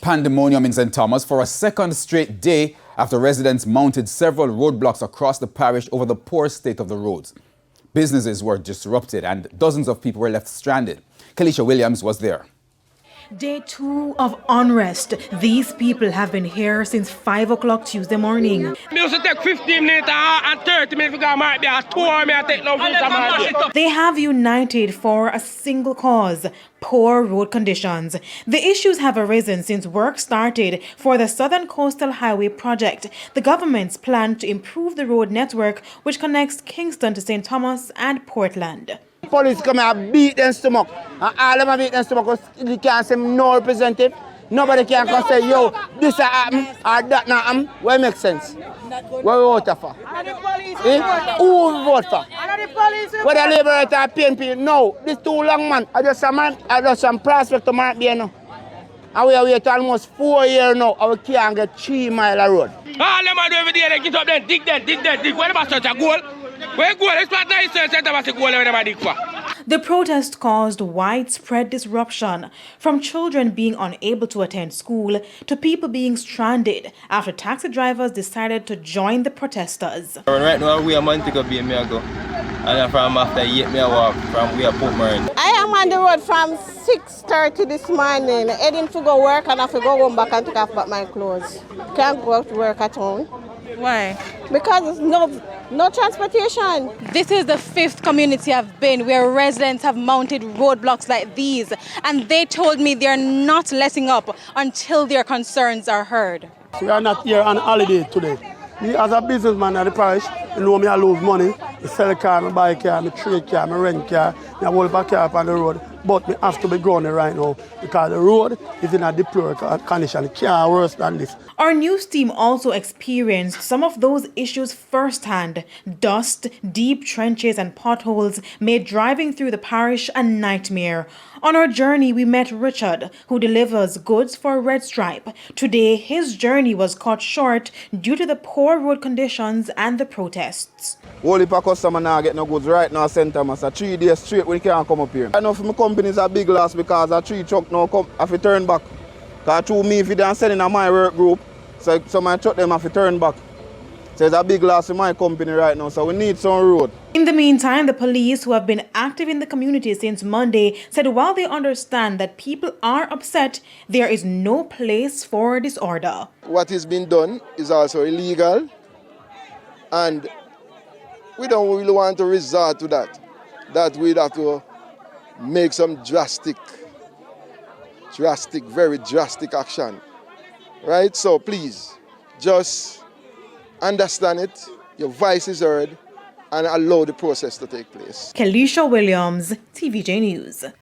Pandemonium in St. Thomas for a second straight day after residents mounted several roadblocks across the parish over the poor state of the roads. Businesses were disrupted and dozens of people were left stranded. Kalisha Williams was there. Day 2 of unrest. These people have been here since 5 o'clock Tuesday morning. Music take 15 minutes and 30 minutes because I might be a tour, I take no food. They have united for a single cause: poor road conditions. The issues have arisen since work started for the Southern Coastal Highway project, the government's plan to improve the road network which connects Kingston to St. Thomas and Portland. Police come and beat them stomach, and all of them beat them stomach because they can't say no representative. Nobody can come say, yo, this happen or that not happen. What makes sense? What we vote for? Who we vote for? Whether Labour or PNP? No, this too long, man. I just some prospect to mark there now. And we are waiting almost 4 years now, and we can't get 3 miles of road. All them do every day, they get up there, dig. Where about such a goal? Where goal? It's not nice to say that goal where dig for. The protest caused widespread disruption, from children being unable to attend school to people being stranded after taxi drivers decided to join the protesters. Right now we are meant to go be me go, and from after 8 me walk from we are Portmore. I am on the road from 6:30 this morning, heading to go work, and I have to go home back and take off back my clothes. Can't go to work at home. Why? Because there's no transportation. This is the 5th community I've been where residents have mounted roadblocks like these, and they told me they're not letting up until their concerns are heard. We are not here on holiday today. Me as a businessman at the parish, you know me I lose money. I sell a car, I buy a car, I trade a car, I rent a car, I hold a car up on the road. But we have to be grounded right now because the road is in a deplorable condition. It can't worse than this. Our news team also experienced some of those issues firsthand. Dust, deep trenches and potholes made driving through the parish a nightmare. On our journey, we met Richard, who delivers goods for Red Stripe. Today, his journey was cut short due to the poor road conditions and the protests. Only for customer now get no goods right now, St. Thomas. 3 days straight we can't come up here. I know for my company is a big loss because a 3 truck now come have to turn back. Because through me, if they are selling in my work group, so my truck them have to turn back. So it's a big loss in my company right now, so we need some road. In the meantime, the police, who have been active in the community since Monday, said while they understand that people are upset, there is no place for disorder. What is being done is also illegal, and we don't really want to resort to that. That we'd have to make some very drastic action. Right? So please, just understand it, your voice is heard, and allow the process to take place. Kalisha Williams, TVJ News.